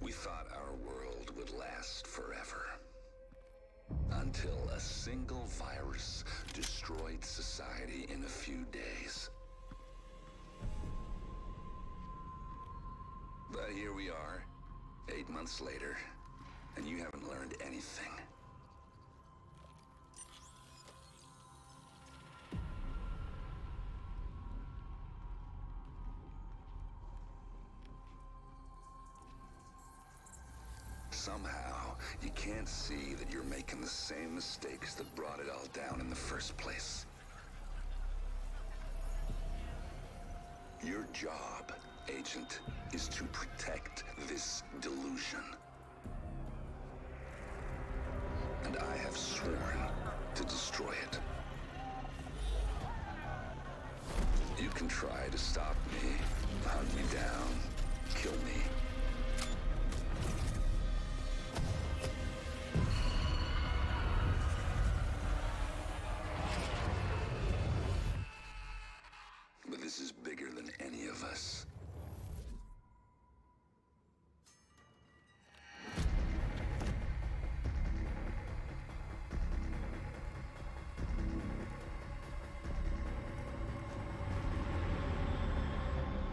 We thought our world would last forever. Until a single virus destroyed society in a few days. But here we are, 8 months later, and you haven't learned anything. Somehow, you can't see that you're making the same mistakes that brought it all down in the first place. Your job, Agent, is to protect this delusion. And I have sworn to destroy it. You can try to stop me, hunt me down, kill me. But this is bigger than any of us.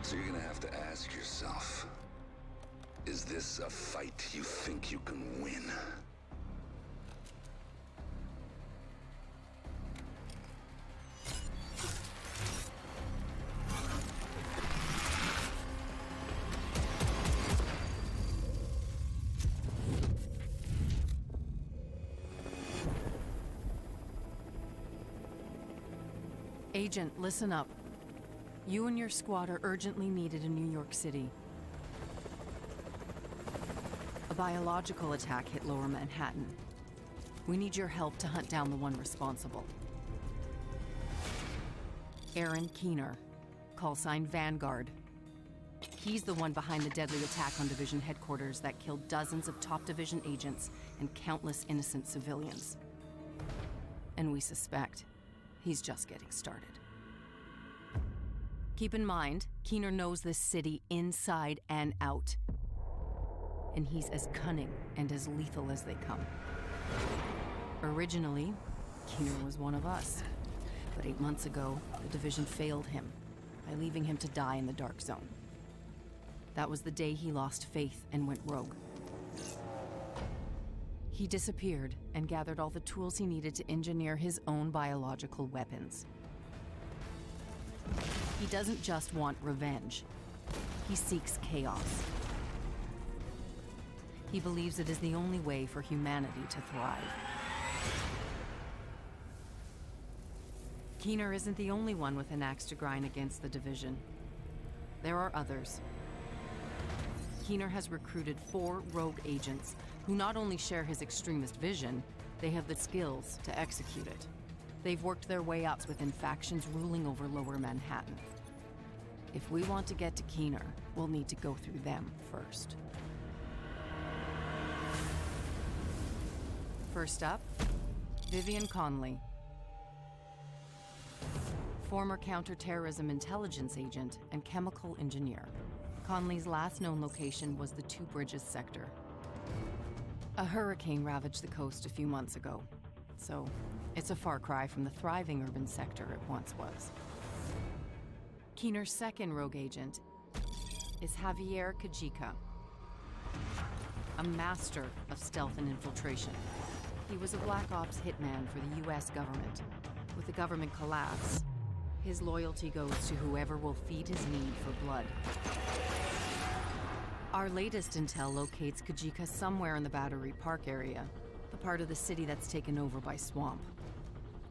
So you're gonna have to ask yourself, is this a fight you think you can win? Agent, listen up. You and your squad are urgently needed in New York City. A biological attack hit Lower Manhattan. We need your help to hunt down the one responsible. Aaron Keener, Callsign Vanguard. He's the one behind the deadly attack on Division headquarters that killed dozens of top Division agents and countless innocent civilians. And we suspect he's just getting started. Keep in mind, Keener knows this city inside and out. And he's as cunning and as lethal as they come. Originally, Keener was one of us. But 8 months ago, the Division failed him by leaving him to die in the Dark Zone. That was the day he lost faith and went rogue. He disappeared and gathered all the tools he needed to engineer his own biological weapons. He doesn't just want revenge. He seeks chaos. He believes it is the only way for humanity to thrive. Keener isn't the only one with an axe to grind against the Division. There are others. Keener has recruited 4 rogue agents who not only share his extremist vision, they have the skills to execute it. They've worked their way up within factions ruling over Lower Manhattan. If we want to get to Keener, we'll need to go through them first. First up, VIVIAN CONLEY. Former counterterrorism intelligence agent and chemical engineer. Conley's last known location was the Two Bridges sector. A hurricane ravaged the coast a few months ago, so it's a far cry from the thriving urban sector it once was. Keener's second rogue agent is Javier Kajika, a master of stealth and infiltration. He was a Black Ops hitman for the US government. With the government collapse, his loyalty goes to whoever will feed his need for blood. Our latest intel locates Kajika somewhere in the Battery Park area, the part of the city that's taken over by swamp.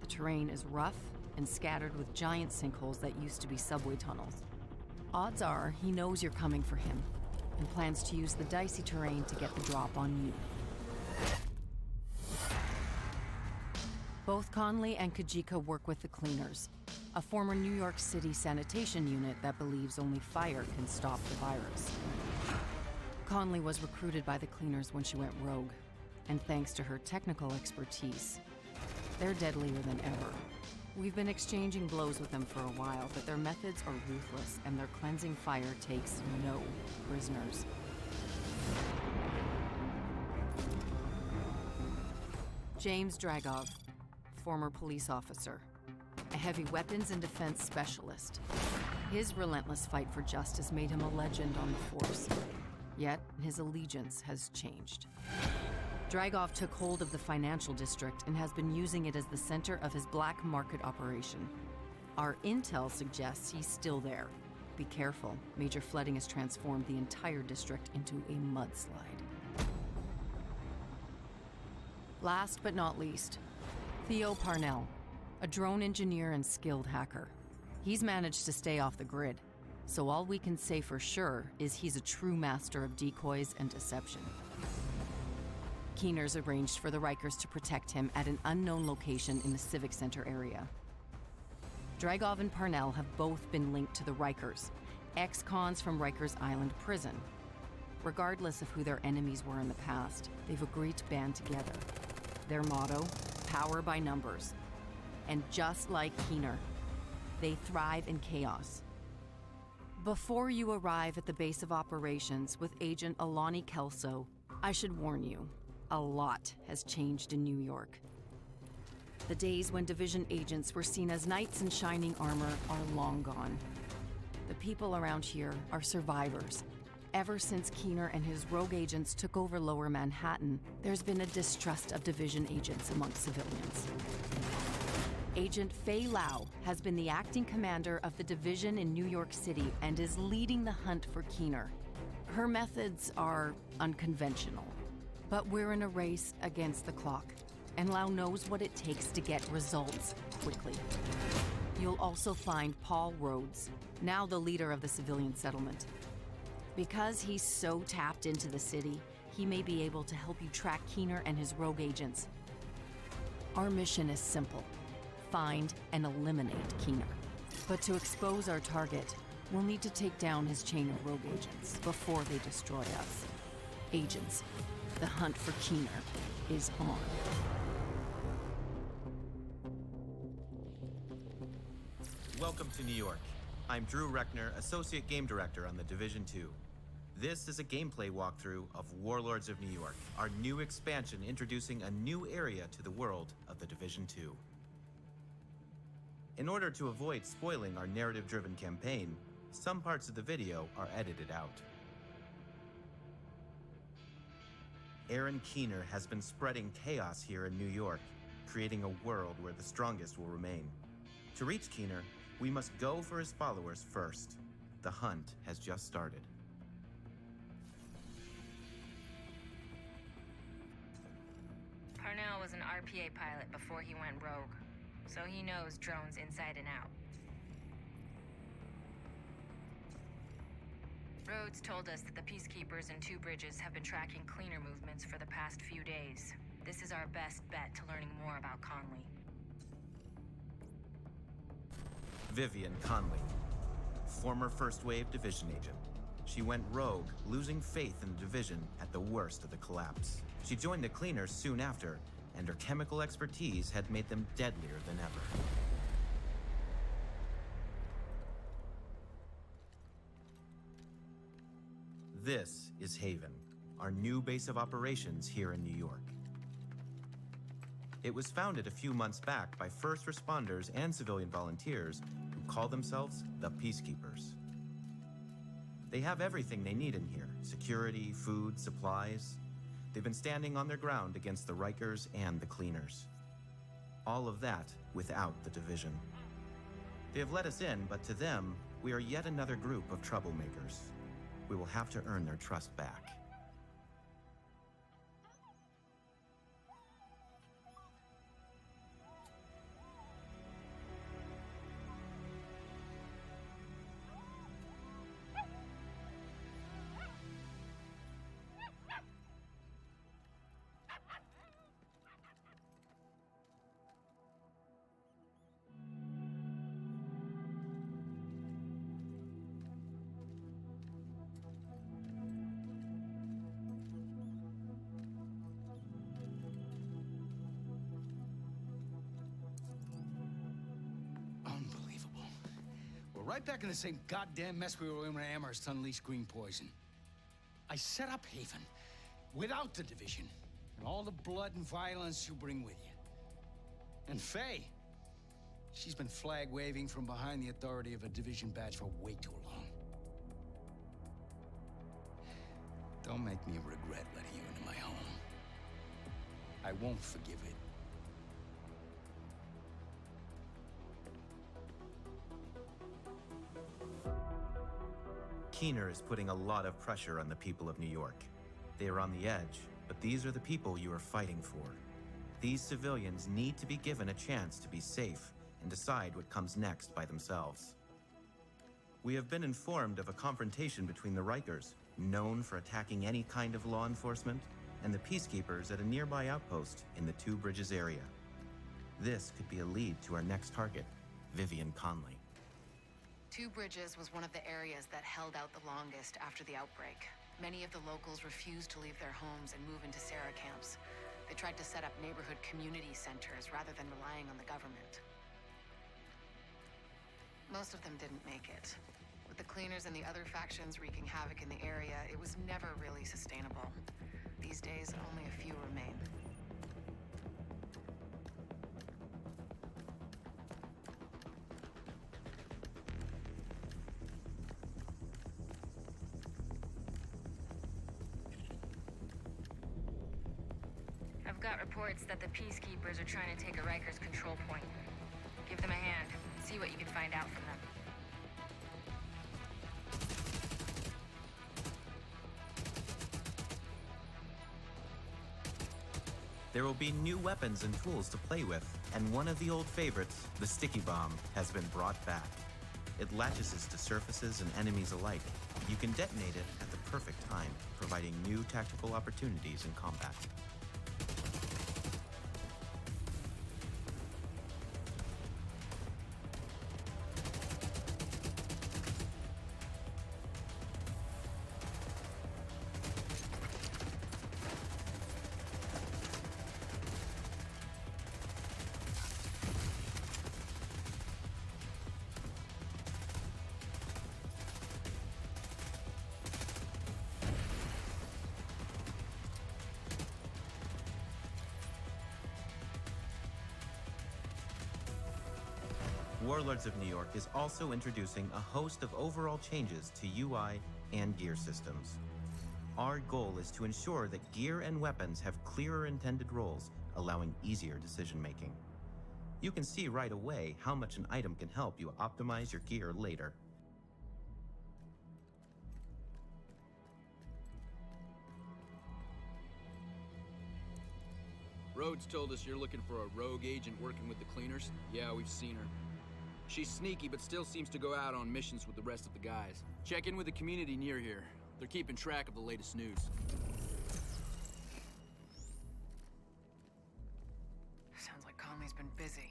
The terrain is rough and scattered with giant sinkholes that used to be subway tunnels. Odds are he knows you're coming for him and plans to use the dicey terrain to get the drop on you. Both Conley and Kajika work with the Cleaners, a former New York City sanitation unit that believes only fire can stop the virus. Conley was recruited by the Cleaners when she went rogue, and thanks to her technical expertise, they're deadlier than ever. We've been exchanging blows with them for a while, but their methods are ruthless, and their cleansing fire takes no prisoners. James Dragov, former police officer, a heavy weapons and defense specialist. His relentless fight for justice made him a legend on the force. Yet, his allegiance has changed. Dragov took hold of the financial district and has been using it as the center of his black market operation. Our intel suggests he's still there. Be careful, major flooding has transformed the entire district into a mudslide. Last but not least, Theo Parnell, a drone engineer and skilled hacker. He's managed to stay off the grid, so all we can say for sure is he's a true master of decoys and deception. Keener's arranged for the Rikers to protect him at an unknown location in the Civic Center area. Dragov and Parnell have both been linked to the Rikers, ex-cons from Rikers Island prison. Regardless of who their enemies were in the past, they've agreed to band together. Their motto, power by numbers. And just like Keener, they thrive in chaos. Before you arrive at the base of operations with Agent Alani Kelso, I should warn you, a lot has changed in New York. The days when Division agents were seen as knights in shining armor are long gone. The people around here are survivors. Ever since Keener and his rogue agents took over Lower Manhattan, there's been a distrust of Division agents amongst civilians. Agent Fei Lau has been the acting commander of the Division in New York City and is leading the hunt for Keener. Her methods are unconventional, but we're in a race against the clock, and Lau knows what it takes to get results quickly. You'll also find Paul Rhodes, now the leader of the civilian settlement. Because he's so tapped into the city, he may be able to help you track Keener and his rogue agents. Our mission is simple: find and eliminate Keener. But to expose our target, we'll need to take down his chain of rogue agents before they destroy us. Agents, the hunt for Keener is on. Welcome to New York. I'm Drew Reckner, Associate Game Director on the Division 2. This is a gameplay walkthrough of Warlords of New York, our new expansion introducing a new area to the world of the Division 2. In order to avoid spoiling our narrative-driven campaign, some parts of the video are edited out. Aaron Keener has been spreading chaos here in New York, creating a world where the strongest will remain. To reach Keener, we must go for his followers first. The hunt has just started. Parnell was an RPA pilot before he went rogue, so he knows drones inside and out. Rhodes told us that the Peacekeepers in Two Bridges have been tracking Cleaner movements for the past few days. This is our best bet to learning more about Conley. VIVIAN CONLEY, former First Wave Division agent. She went rogue, losing faith in the Division at the worst of the collapse. She joined the Cleaners soon after, and her chemical expertise had made them deadlier than ever. This is Haven, our new base of operations here in New York. It was founded a few months back by first responders and civilian volunteers who call themselves the Peacekeepers. They have everything they need in here: security, food, supplies. They've been standing on their ground against the Rikers and the Cleaners. All of that without the Division. They have let us in, but to them, we are yet another group of troublemakers. We will have to earn their trust back. right back in the same goddamn mess we were in when Amherst unleashed green poison. I set up Haven without the Division and all the blood and violence you bring with you. And Faye, she's been flag-waving from behind the authority of a Division badge for way too long. Don't make me regret letting you into my home. I won't forgive it. Keener is putting a lot of pressure on the people of New York. They are on the edge, but these are the people you are fighting for. These civilians need to be given a chance to be safe and decide what comes next by themselves. We have been informed of a confrontation between the Rikers, known for attacking any kind of law enforcement, and the Peacekeepers at a nearby outpost in the Two Bridges area. This could be a lead to our next target, VIVIAN CONLEY. Two Bridges was one of the areas that held out the longest after the outbreak. Many of the locals refused to leave their homes and move into Sarah camps. They tried to set up neighborhood community centers rather than relying on the government. Most of them didn't make it. With the cleaners and the other factions wreaking havoc in the area, it was never really sustainable. These days, only a few remain. I've got reports that the Peacekeepers are trying to take a Rikers control point. Give them a hand. See what you can find out from them. There will be new weapons and tools to play with, and one of the old favorites, the sticky bomb, has been brought back. It latches to surfaces and enemies alike. You can detonate it at the perfect time, providing new tactical opportunities in combat. Warlords of New York is also introducing a host of overall changes to UI and gear systems. Our goal is to ensure that gear and weapons have clearer intended roles, allowing easier decision-making. You can see right away how much an item can help you optimize your gear later. Rhodes told us you're looking for a rogue agent working with the cleaners. Yeah, we've seen her. She's sneaky, but still seems to go out on missions with the rest of the guys. Check in with the community near here. They're keeping track of the latest news. Sounds like Conley's been busy.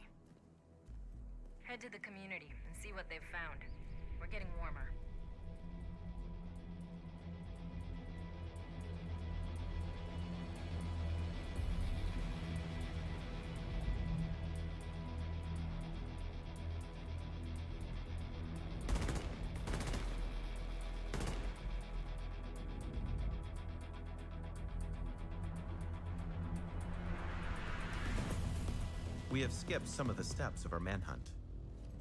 Head to the community and see what they've found. We're getting warmer. We have skipped some of the steps of our manhunt.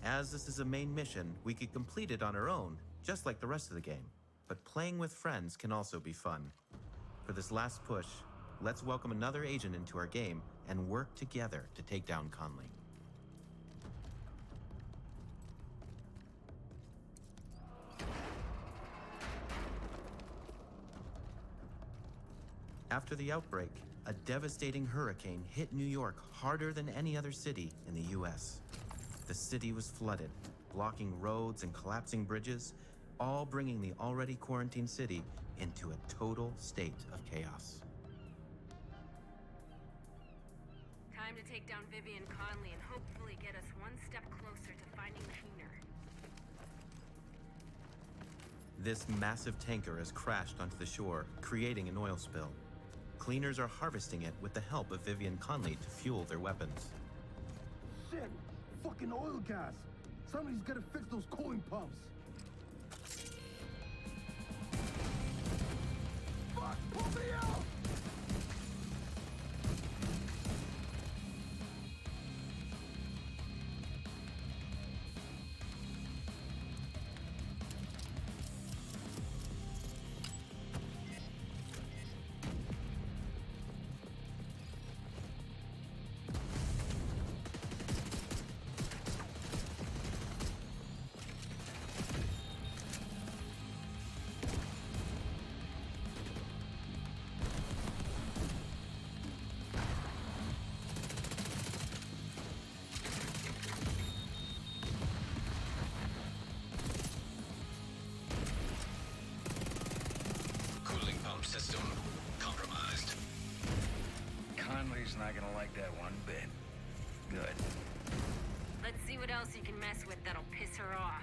As this is a main mission, we could complete it on our own, just like the rest of the game. But playing with friends can also be fun. For this last push, let's welcome another agent into our game and work together to take down Conley. After the outbreak, a devastating hurricane hit New York harder than any other city in the US. The city was flooded, blocking roads and collapsing bridges, all bringing the already quarantined city into a total state of chaos. Time to take down VIVIAN CONLEY and hopefully get us one step closer to finding Keener. This massive tanker has crashed onto the shore, creating an oil spill. Cleaners are harvesting it with the help of VIVIAN CONLEY to fuel their weapons. Shit! Fucking oil gas! Somebody's gotta fix those cooling pumps. Fuck! Pull me out! System compromised. Conley's not gonna like that one bit. Good. Let's see what else you can mess with that'll piss her off.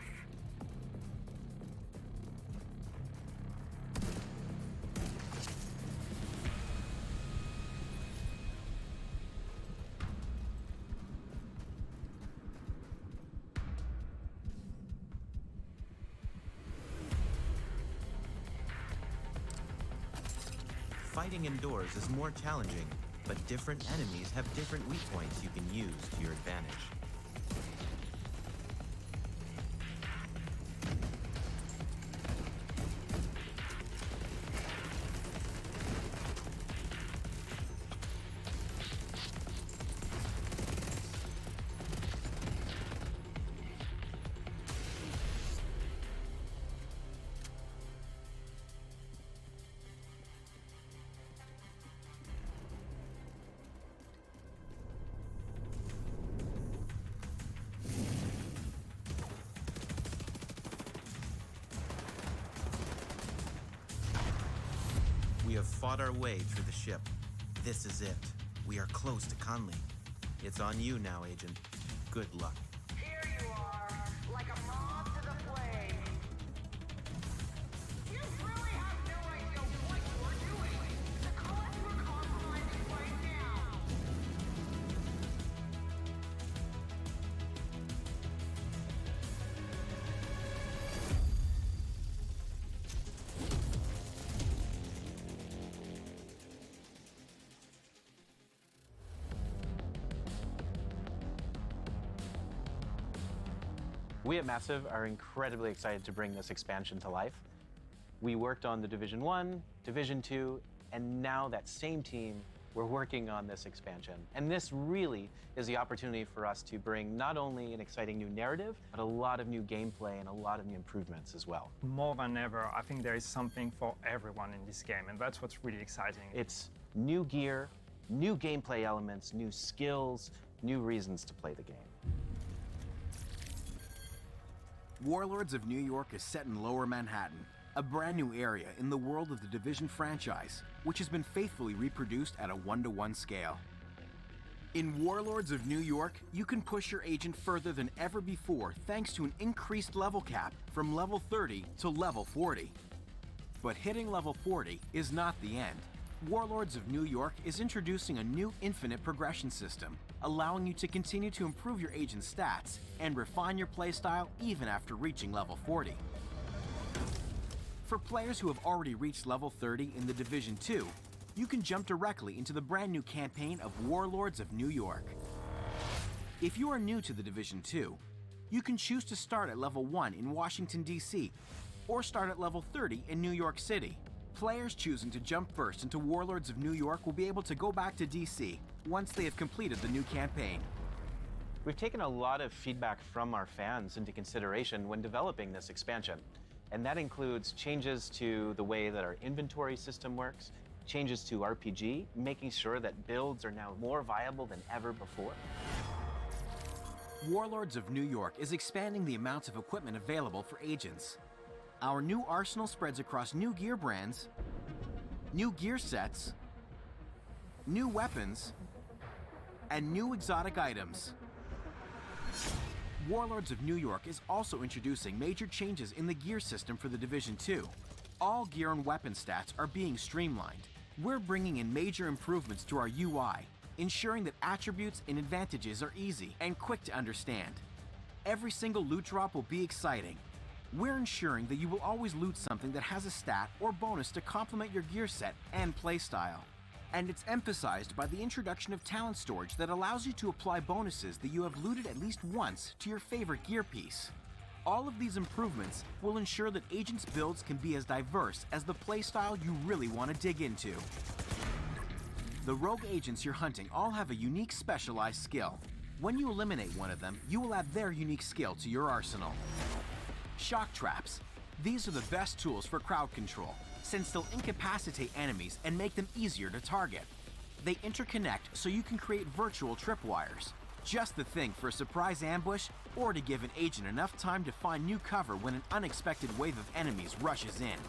Fighting indoors is more challenging, but different enemies have different weak points you can use to your advantage. We have fought our way through the ship. This is it. We are close to Conley. It's on you now, Agent. Good luck. Here you are, like a moth to the flame. You really have no idea what you're doing. The cause we're compromising right now. We at Massive are incredibly excited to bring this expansion to life. We worked on the Division 1, Division 2, and now that same team, we're working on this expansion. And this really is the opportunity for us to bring not only an exciting new narrative, but a lot of new gameplay and a lot of new improvements as well. More than ever, I think there is something for everyone in this game, and that's what's really exciting. It's new gear, new gameplay elements, new skills, new reasons to play the game. Warlords of New York is set in Lower Manhattan, a brand new area in the world of the Division franchise, which has been faithfully reproduced at a 1-to-1 scale. In Warlords of New York, you can push your agent further than ever before thanks to an increased level cap from level 30 to level 40. But hitting level 40 is not the end. Warlords of New York is introducing a new infinite progression system, allowing you to continue to improve your agent's stats and refine your playstyle even after reaching level 40. For players who have already reached level 30 in the Division 2, you can jump directly into the brand new campaign of Warlords of New York. If you are new to the Division 2, you can choose to start at level 1 in Washington, D.C., or start at level 30 in New York City. Players choosing to jump first into Warlords of New York will be able to go back to DC once they have completed the new campaign. We've taken a lot of feedback from our fans into consideration when developing this expansion, and that includes changes to the way that our inventory system works, changes to RPG, making sure that builds are now more viable than ever before. Warlords of New York is expanding the amount of equipment available for agents. Our new arsenal spreads across new gear brands, new gear sets, new weapons, and new exotic items. Warlords of New York is also introducing major changes in the gear system for the Division 2. All gear and weapon stats are being streamlined. We're bringing in major improvements to our UI, ensuring that attributes and advantages are easy and quick to understand. Every single loot drop will be exciting. We're ensuring that you will always loot something that has a stat or bonus to complement your gear set and playstyle. And it's emphasized by the introduction of talent storage that allows you to apply bonuses that you have looted at least once to your favorite gear piece. All of these improvements will ensure that Agents' builds can be as diverse as the playstyle you really want to dig into. The rogue agents you're hunting all have a unique specialized skill. When you eliminate one of them, you will add their unique skill to your arsenal. Shock traps. These are the best tools for crowd control, since they'll incapacitate enemies and make them easier to target. They interconnect so you can create virtual tripwires. Just the thing for a surprise ambush, or to give an agent enough time to find new cover when an unexpected wave of enemies rushes in.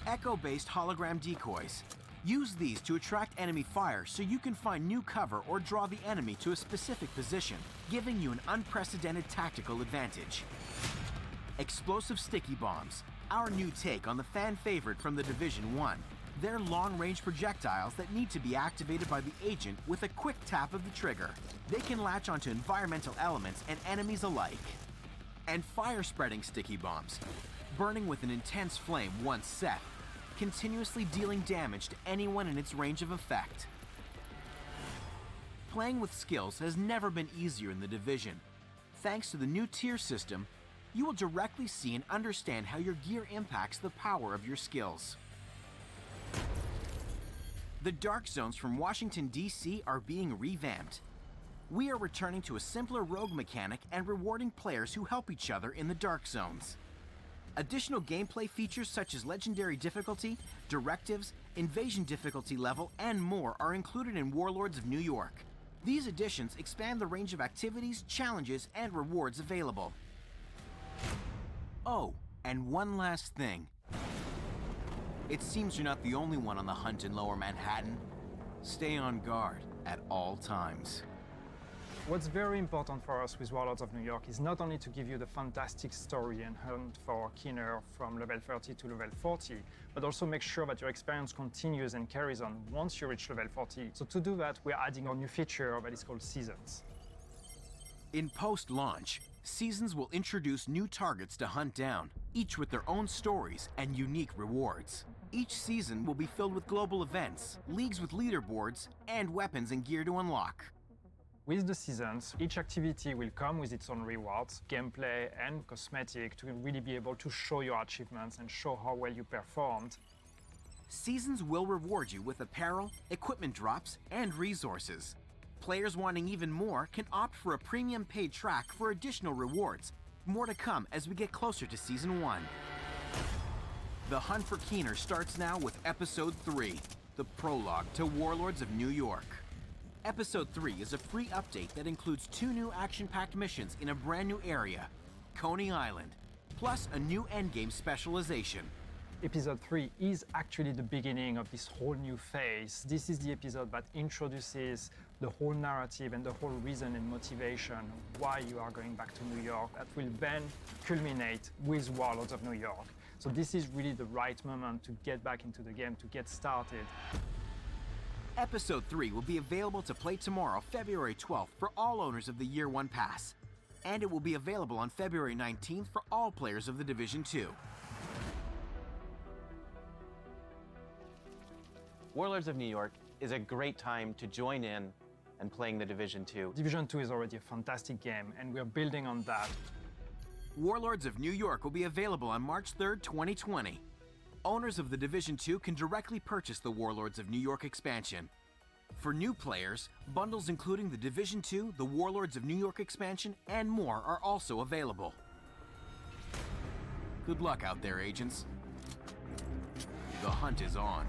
Echo-based hologram decoys. Use these to attract enemy fire so you can find new cover or draw the enemy to a specific position, giving you an unprecedented tactical advantage. Explosive sticky bombs. Our new take on the fan favorite from the Division 1. They're long-range projectiles that need to be activated by the agent with a quick tap of the trigger. They can latch onto environmental elements and enemies alike. And fire-spreading sticky bombs. Burning with an intense flame once set, continuously dealing damage to anyone in its range of effect. Playing with skills has never been easier in the Division. Thanks to the new tier system, you will directly see and understand how your gear impacts the power of your skills. The Dark Zones from Washington, D.C. are being revamped. We are returning to a simpler rogue mechanic and rewarding players who help each other in the Dark Zones. Additional gameplay features such as legendary difficulty, directives, invasion difficulty level, and more are included in Warlords of New York. These additions expand the range of activities, challenges, and rewards available. Oh, and one last thing. It seems you're not the only one on the hunt in Lower Manhattan. Stay on guard at all times. What's very important for us with Warlords of New York is not only to give you the fantastic story and hunt for Keener from level 30 to level 40, but also make sure that your experience continues and carries on once you reach level 40. So to do that, we're adding a new feature that is called Seasons. In post-launch, Seasons will introduce new targets to hunt down, each with their own stories and unique rewards. Each season will be filled with global events, leagues with leaderboards, and weapons and gear to unlock. With the seasons, each activity will come with its own rewards, gameplay and cosmetic to really be able to show your achievements and show how well you performed. Seasons will reward you with apparel, equipment drops, and resources. Players wanting even more can opt for a premium paid track for additional rewards. More to come as we get closer to Season 1. The hunt for Keener starts now with Episode 3, the prologue to Warlords of New York. Episode 3 is a free update that includes 2 new action-packed missions in a brand new area, Coney Island, plus a new endgame specialization. Episode 3 is actually the beginning of this whole new phase. This is the episode that introduces the whole narrative and the whole reason and motivation why you are going back to New York that will then culminate with Warlords of New York. So this is really the right moment to get back into the game, to get started. Episode 3 will be available to play tomorrow, February 12th, for all owners of the Year 1 Pass. And it will be available on February 19th for all players of the Division 2. Warlords of New York is a great time to join in and playing the Division 2. Division 2 is already a fantastic game, and we're building on that. Warlords of New York will be available on March 3rd, 2020. Owners of the Division 2 can directly purchase the Warlords of New York expansion. For new players, bundles including the Division 2, the Warlords of New York expansion, and more are also available. Good luck out there, agents. The hunt is on.